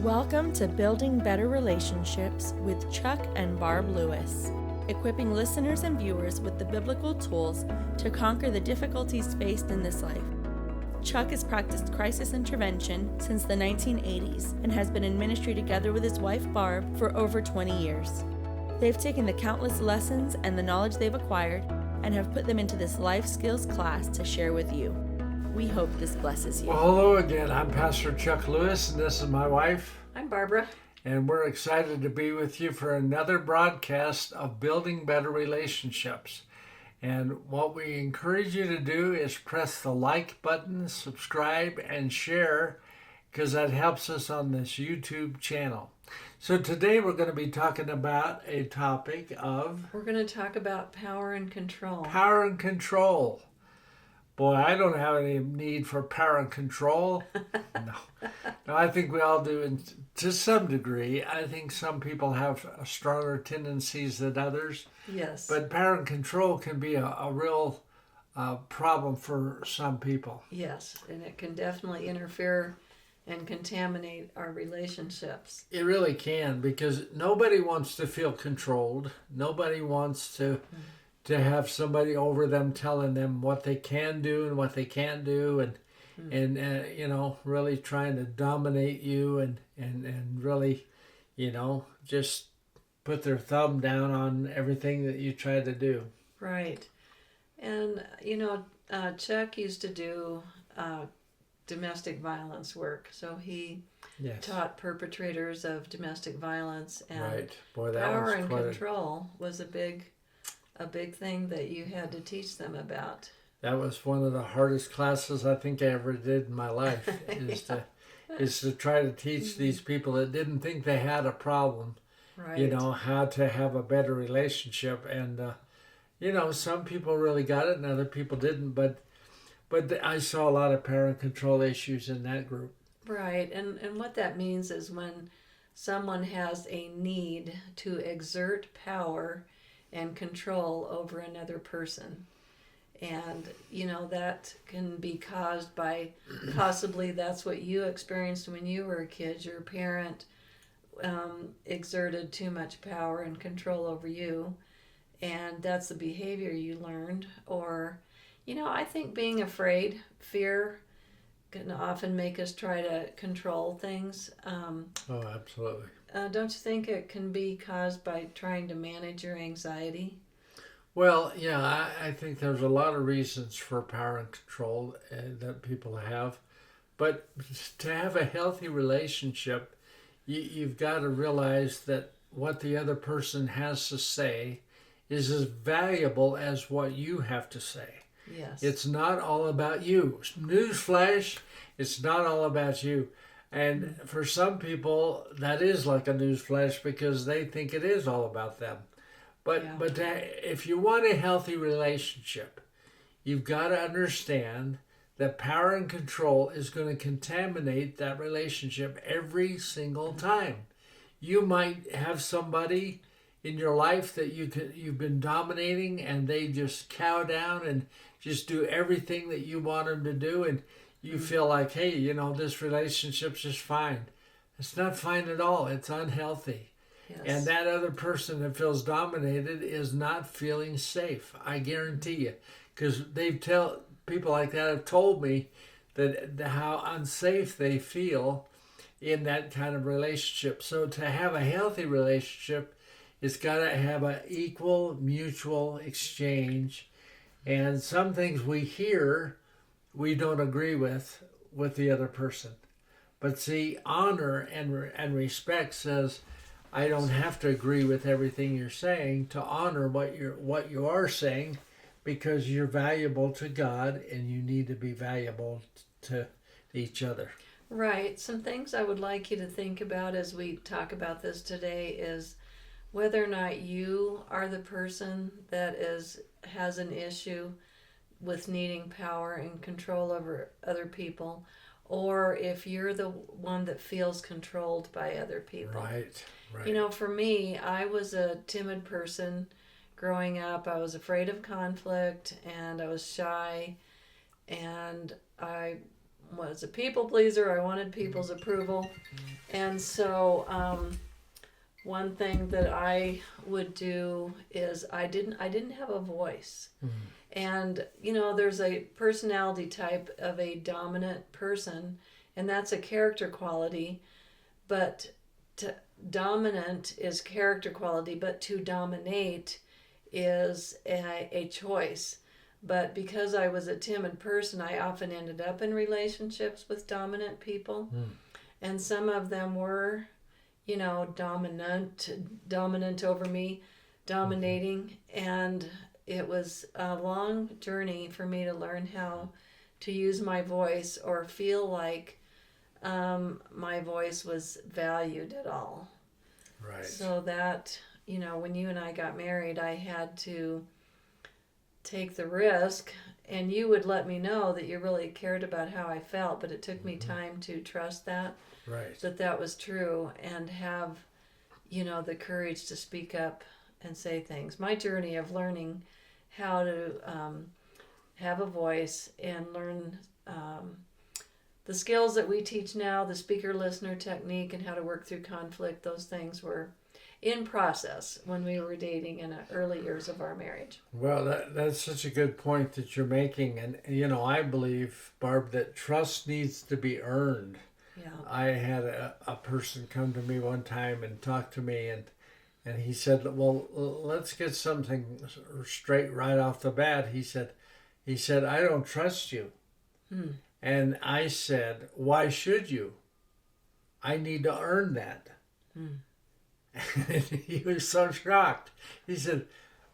Welcome to Building Better Relationships with Chuck and Barb Lewis, equipping listeners and viewers with the biblical tools to conquer the difficulties faced in this life. Chuck has practiced crisis intervention since the 1980s and has been in ministry together with his wife Barb for over 20 years. They've taken the countless lessons and the knowledge they've acquired and have put them into this life skills class to share with you. We hope this blesses you. Well, hello again. I'm Pastor Chuck Lewis, and this is my wife. I'm Barbara. And we're excited to be with you for another broadcast of Building Better Relationships. And what we encourage you to do is press the like button, subscribe, and share, because that helps us on this YouTube channel. So today we're going to be talking about a topic of... We're going to talk about power and control. Power and control. Boy, I don't have any need for power and control. No, I think we all do to some degree. I think some people have stronger tendencies than others. Yes. But power and control can be a real problem for some people. Yes, and it can definitely interfere and contaminate our relationships. It really can, because nobody wants to feel controlled. Nobody wants to have somebody over them telling them what they can do and what they can't do, and really trying to dominate you and really, just put their thumb down on everything that you try to do. Right. And, Chuck used to do domestic violence work. So he taught perpetrators of domestic violence, and right. Boy, that power was and control was a big thing that you had to teach them about. That was one of the hardest classes I think I ever did in my life, is to try to teach these people that didn't think they had a problem, right. How to have a better relationship. And, some people really got it and other people didn't, but I saw a lot of power and control issues in that group. Right, and what that means is when someone has a need to exert power and control over another person. And, that can be caused by, possibly that's what you experienced when you were a kid. Your parent exerted too much power and control over you, and that's the behavior you learned. Or, I think being afraid, fear, can often make us try to control things. Oh, absolutely. Don't you think it can be caused by trying to manage your anxiety? Well, yeah, I think there's a lot of reasons for power and control that people have. But to have a healthy relationship, you've got to realize that what the other person has to say is as valuable as what you have to say. Yes. It's not all about you. Newsflash, it's not all about you. And for some people, that is like a newsflash because they think it is all about them. But if you want a healthy relationship, you've got to understand that power and control is going to contaminate that relationship every single time. You might have somebody in your life that you've been dominating, and they just cow down and just do everything that you want them to do, and you feel like, hey, this relationship's just fine. It's not fine at all. It's unhealthy. Yes. And that other person that feels dominated is not feeling safe. I guarantee you. Because people like that have told me that how unsafe they feel in that kind of relationship. So to have a healthy relationship, it's got to have an equal mutual exchange. And some things we hear, we don't agree with the other person. But see, honor and respect says, I don't have to agree with everything you're saying, to honor what you are saying, because you're valuable to God and you need to be valuable to each other. Right. Some things I would like you to think about as we talk about this today is whether or not you are the person that has an issue with needing power and control over other people, or if you're the one that feels controlled by other people. Right. For me, I was a timid person growing up. I was afraid of conflict, and I was shy, and I was a people pleaser. I wanted people's approval. And so one thing that I would do is I didn't have a voice. And there's a personality type of a dominant person, and that's a character quality. But dominant is character quality, but to dominate is a choice. But because I was a timid person, I often ended up in relationships with dominant people. And some of them were, dominant over me, dominating. And it was a long journey for me to learn how to use my voice or feel like my voice was valued at all. Right. So that, when you and I got married, I had to take the risk, and you would let me know that you really cared about how I felt, but it took me time to trust that, that was true, and have, the courage to speak up and say things. My journey of learning how to have a voice and learn the skills that we teach now, the speaker-listener technique and how to work through conflict, those things were in process when we were dating in the early years of our marriage. Well, that's such a good point that you're making. And, I believe, Barb, that trust needs to be earned. Yeah. I had a person come to me one time and talk to me, and he said, well, let's get something straight right off the bat. He said, I don't trust you. And I said, why should you? I need to earn that. And he was so shocked. He said,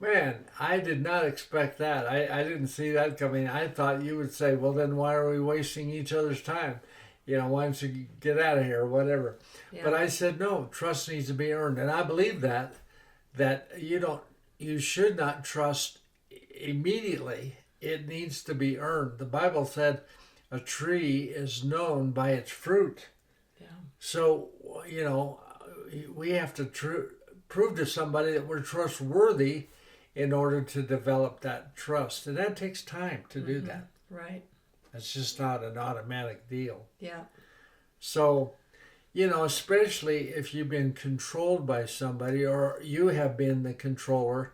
man, I did not expect that. I didn't see that coming. I thought you would say, well, then why are we wasting each other's time? Why don't you get out of here or whatever. Yeah. But I said, no, trust needs to be earned. And I believe that you should not trust immediately. It needs to be earned. The Bible said a tree is known by its fruit. Yeah. So, we have to prove to somebody that we're trustworthy in order to develop that trust. And that takes time to do that. Right. It's just not an automatic deal. Yeah. So, especially if you've been controlled by somebody or you have been the controller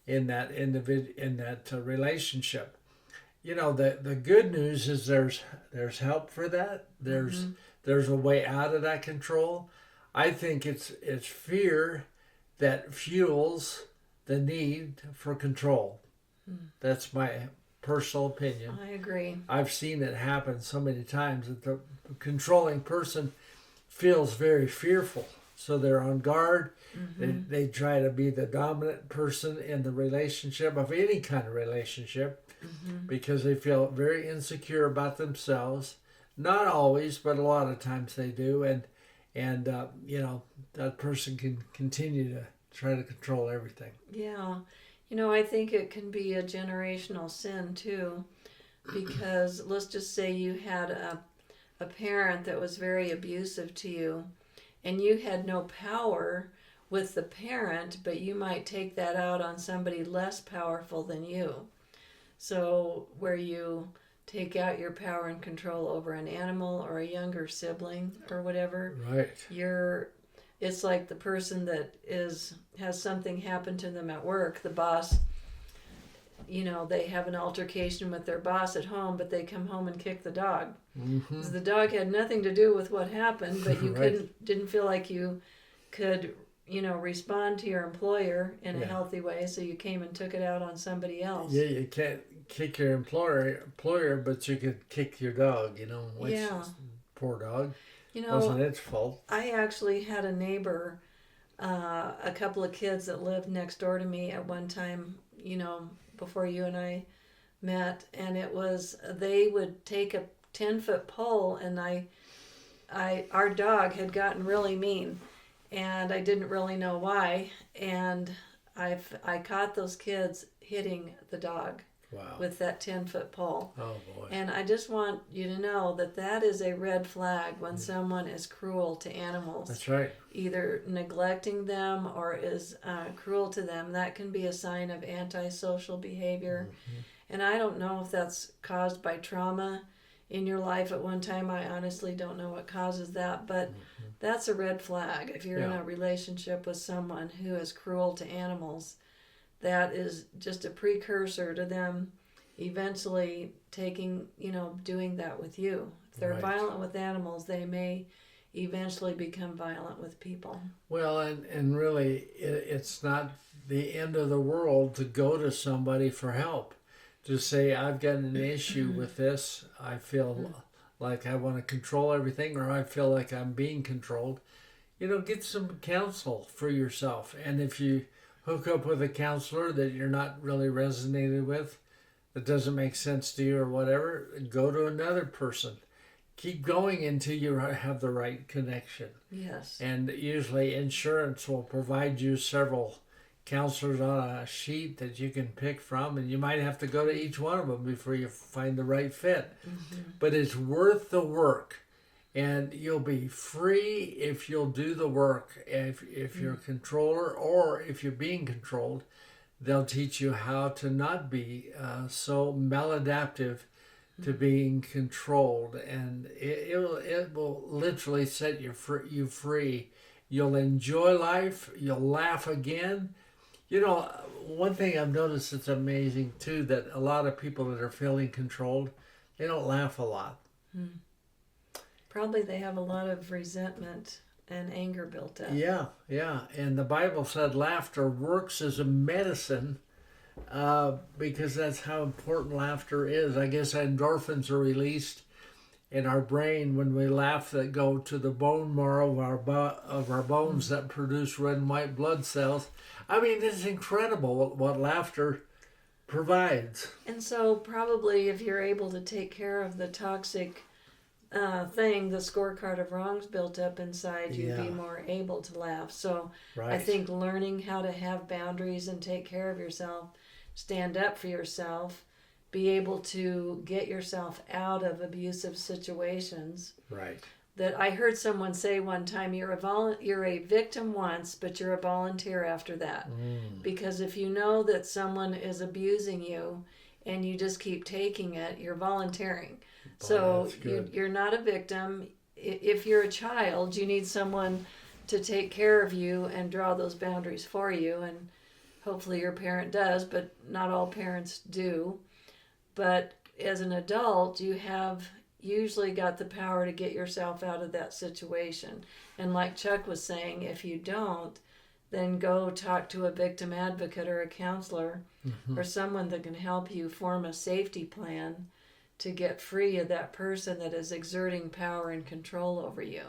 in that relationship. The good news is there's help for that. There's a way out of that control. I think it's fear that fuels the need for control. That's my personal opinion. I agree. I've seen it happen so many times that the controlling person feels very fearful. So they're on guard. They try to be the dominant person in the relationship, of any kind of relationship, because they feel very insecure about themselves. Not always, but a lot of times they do. And that person can continue to try to control everything. Yeah. I think it can be a generational sin too, because let's just say you had a parent that was very abusive to you, and you had no power with the parent, but you might take that out on somebody less powerful than you. So where you take out your power and control over an animal or a younger sibling or whatever. Right. It's like the person that has something happen to them at work, the boss, they have an altercation with their boss at home, but they come home and kick the dog. So the dog had nothing to do with what happened, but you didn't feel like you could, respond to your employer in a healthy way, so you came and took it out on somebody else. Yeah, you can't kick your employer, but you could kick your dog, which poor dog. Wasn't its fault. I actually had a neighbor, a couple of kids that lived next door to me at one time, before you and I met, and they would take a 10-foot pole, and our dog had gotten really mean, and I didn't really know why, and I caught those kids hitting the dog. Wow. With that 10-foot pole. Oh, boy. And I just want you to know that is a red flag when someone is cruel to animals. That's right. Either neglecting them or is cruel to them. That can be a sign of antisocial behavior. And I don't know if that's caused by trauma in your life at one time. I honestly don't know what causes that, but that's a red flag. If you're in a relationship with someone who is cruel to animals, that is just a precursor to them eventually doing that with you. If they're violent with animals, they may eventually become violent with people. Well, and really, it's not the end of the world to go to somebody for help. To say, I've got an issue with this, I feel like I want to control everything, or I feel like I'm being controlled. Get some counsel for yourself. And if you hook up with a counselor that you're not really resonated with, that doesn't make sense to you or whatever, go to another person. Keep going until you have the right connection. Yes. And usually insurance will provide you several counselors on a sheet that you can pick from, and you might have to go to each one of them before you find the right fit. But it's worth the work, and you'll be free if you'll do the work. If you're a controller, or if you're being controlled, they'll teach you how to not be so maladaptive to being controlled, and it will literally set you free. You'll enjoy life. You'll laugh again. One thing I've noticed that's amazing too, that a lot of people that are feeling controlled, they don't laugh a lot. Probably they have a lot of resentment and anger built up. Yeah. And the Bible said laughter works as a medicine, because that's how important laughter is. I guess endorphins are released in our brain when we laugh that go to the bone marrow of our bones that produce red and white blood cells. I mean, it's incredible what laughter provides. And so probably if you're able to take care of the toxic the scorecard of wrongs built up inside, you'd be more able to laugh. So I think learning how to have boundaries and take care of yourself, stand up for yourself, be able to get yourself out of abusive situations. Right. That I heard someone say one time, you're a victim once, but you're a volunteer after that. Because if you know that someone is abusing you and you just keep taking it, you're volunteering. So you're not a victim. If you're a child, you need someone to take care of you and draw those boundaries for you. And hopefully your parent does, but not all parents do. But as an adult, you have usually got the power to get yourself out of that situation. And like Chuck was saying, if you don't, then go talk to a victim advocate or a counselor or someone that can help you form a safety plan to get free of that person that is exerting power and control over you.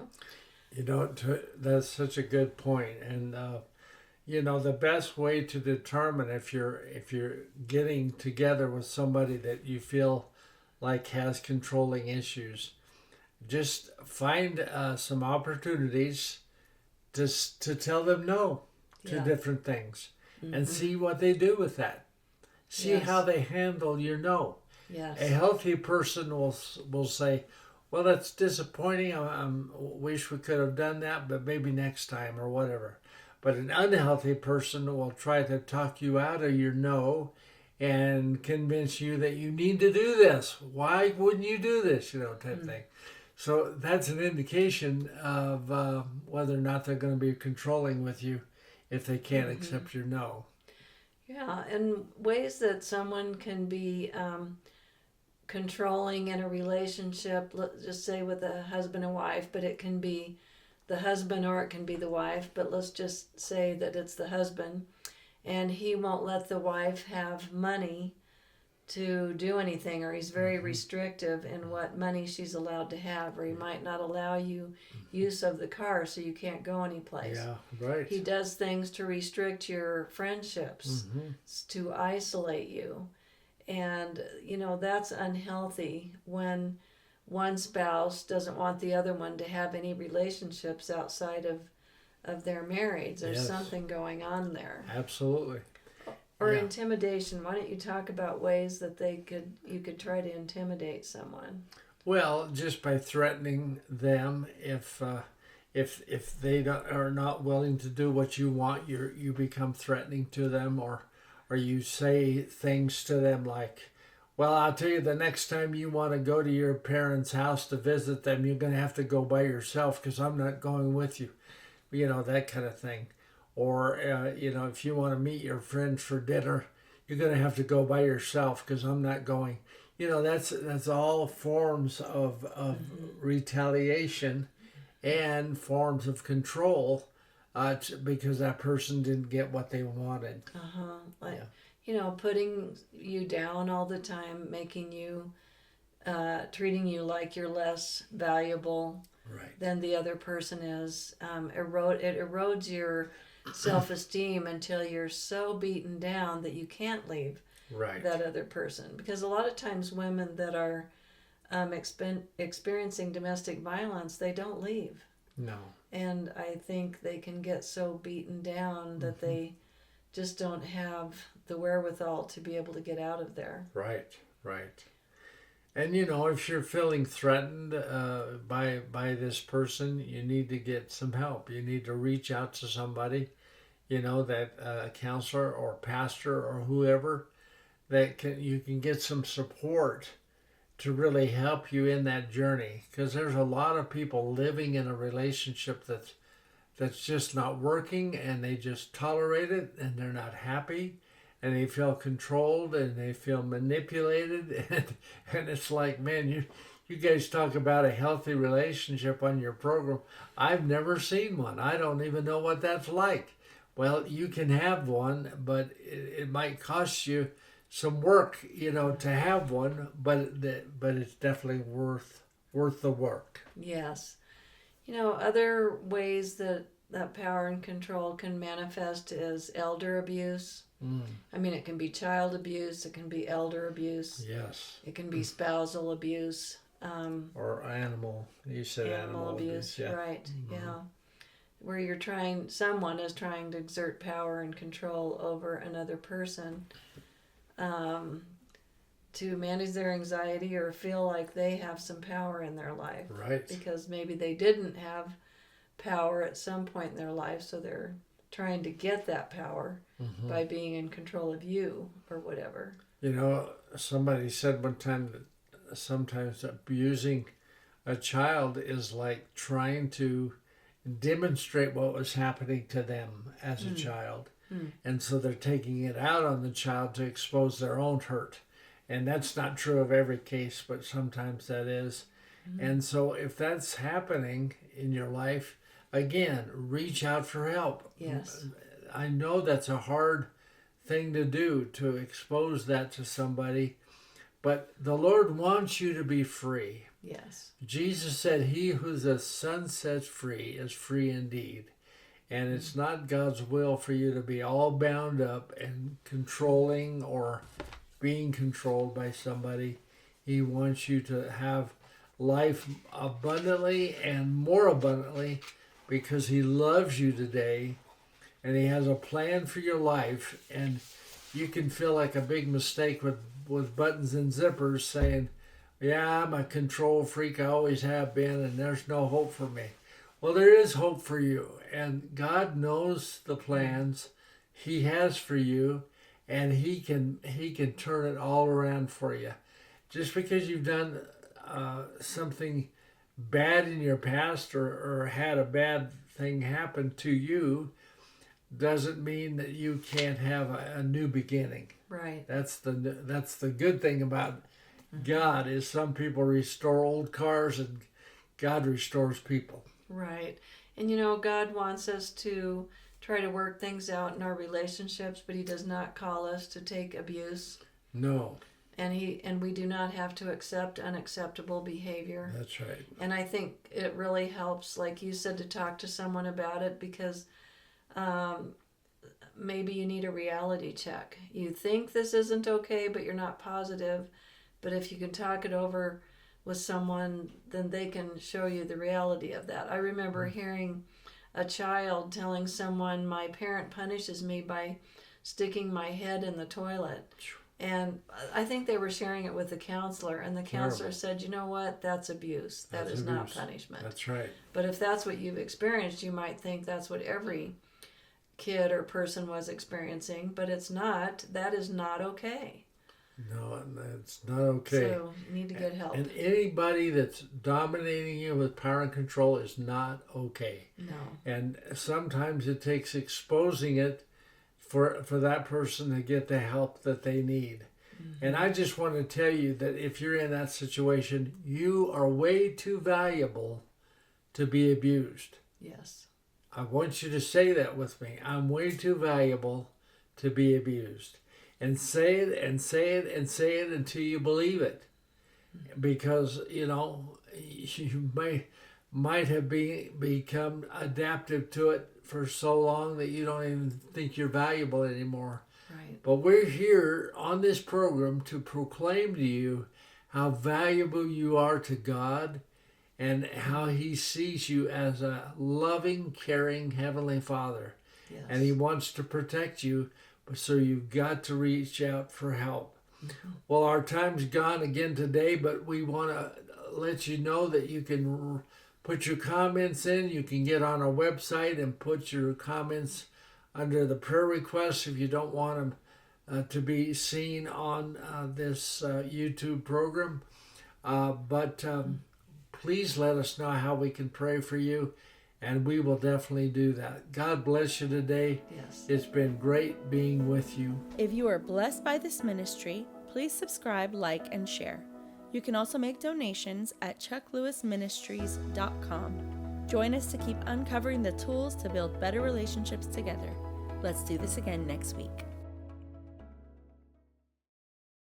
That's such a good point. And the best way to determine if you're getting together with somebody that you feel like has controlling issues, just find some opportunities to tell them no to different things and see what they do with that. See how they handle your no. Yes. A healthy person will say, well, that's disappointing. I wish we could have done that, but maybe next time or whatever. But an unhealthy person will try to talk you out of your no and convince you that you need to do this. Why wouldn't you do this? Type thing. So that's an indication of whether or not they're going to be controlling with you if they can't accept your no. Yeah, and ways that someone can be controlling in a relationship, let's just say with a husband and wife, but it can be the husband or it can be the wife, but let's just say that it's the husband, and he won't let the wife have money to do anything, or he's very restrictive in what money she's allowed to have, or he might not allow you use of the car so you can't go anyplace. Yeah, right. He does things to restrict your friendships, to isolate you. And, that's unhealthy when one spouse doesn't want the other one to have any relationships outside of their marriage. There's something going on there. Absolutely. Or intimidation. Why don't you talk about ways that you could try to intimidate someone? Well, just by threatening them. If they are not willing to do what you want, you become threatening to them, or you say things to them like, Well, I'll tell you, the next time you want to go to your parents' house to visit them, you're going to have to go by yourself because I'm not going with you. You know, that kind of thing. Or, if you want to meet your friends for dinner, you're going to have to go by yourself because I'm not going. That's all forms of retaliation and forms of control because that person didn't get what they wanted. Putting you down all the time, making you, treating you like you're less valuable than the other person is. It erodes your self-esteem until you're so beaten down that you can't leave that other person. Because a lot of times women that are experiencing domestic violence, they don't leave. No. And I think they can get so beaten down that they just don't have the wherewithal to be able to get out of there. Right. And if you're feeling threatened by this person, you need to get some help. You need to reach out to somebody, that a counselor or pastor or whoever you can get some support to really help you in that journey. Because there's a lot of people living in a relationship that's just not working, and they just tolerate it, and they're not happy, and they feel controlled, and they feel manipulated, and it's like, man, you guys talk about a healthy relationship on your program. I've never seen one. I don't even know what that's like. Well, you can have one, but it might cost you some work, to have one, but it's definitely worth the work. Yes. Other ways that power and control can manifest is elder abuse. I mean, it can be child abuse, it can be elder abuse. Yes. It can be spousal abuse. Or animal. You said animal abuse. Yeah. Right. Mm-hmm. Yeah. Where someone is trying to exert power and control over another person to manage their anxiety or feel like they have some power in their life. Right. Because maybe they didn't have power at some point in their life, so they're trying to get that power by being in control of you or whatever. Somebody said one time that sometimes abusing a child is like trying to demonstrate what was happening to them as a child. And so they're taking it out on the child to expose their own hurt. And that's not true of every case, but sometimes that is. And so if that's happening in your life, again, reach out for help. Yes. I know that's a hard thing to do, to expose that to somebody, but the Lord wants you to be free. Yes. Jesus said, "He who the Son sets free is free indeed." And it's not God's will for you to be all bound up and controlling or being controlled by somebody. He wants you to have life abundantly and more abundantly because He loves you today and He has a plan for your life. And you can feel like a big mistake with buttons and zippers saying, "Yeah, I'm a control freak, I always have been, and there's no hope for me." Well, there is hope for you, and God knows the plans He has for you, and He can turn it all around for you. Just because you've done something bad in your past or had a bad thing happen to you doesn't mean that you can't have a new beginning. Right. That's the good thing about God, is some people restore old cars and God restores people. Right. And God wants us to try to work things out in our relationships, but He does not call us to take abuse. No. And we do not have to accept unacceptable behavior. That's right. And I think it really helps, like you said, to talk to someone about it, because maybe you need a reality check. You think this isn't okay, but you're not positive. But if you can talk it over with someone, then they can show you the reality of that. I remember hearing a child telling someone, "My parent punishes me by sticking my head in the toilet." And I think they were sharing it with the counselor, and the counselor said, "You know what? That's abuse. That's abuse. Not punishment." That's right. But if that's what you've experienced, you might think that's what every kid or person was experiencing, but it's not. That is not okay. No, It's not okay. So you need to get help. And anybody that's dominating you with power and control is not okay. No. And sometimes it takes exposing it for that person to get the help that they need. And I just want to tell you that if you're in that situation, you are way too valuable to be abused. Yes. I want you to say that with me. I'm way too valuable to be abused. And say it and say it and say it until you believe it. Because, you might have become adaptive to it for so long that you don't even think you're valuable anymore. Right. But we're here on this program to proclaim to you how valuable you are to God and how He sees you as a loving, caring Heavenly Father. Yes. And He wants to protect you, so you've got to reach out for help. Well, our time's gone again today, but we want to let you know that you can put your comments in. You can get on our website and put your comments under the prayer requests if you don't want them to be seen on this YouTube program. But please let us know how we can pray for you, and we will definitely do that. God bless you today. Yes. It's been great being with you. If you are blessed by this ministry, please subscribe, like, and share. You can also make donations at chucklewisministries.com. Join us to keep uncovering the tools to build better relationships together. Let's do this again next week.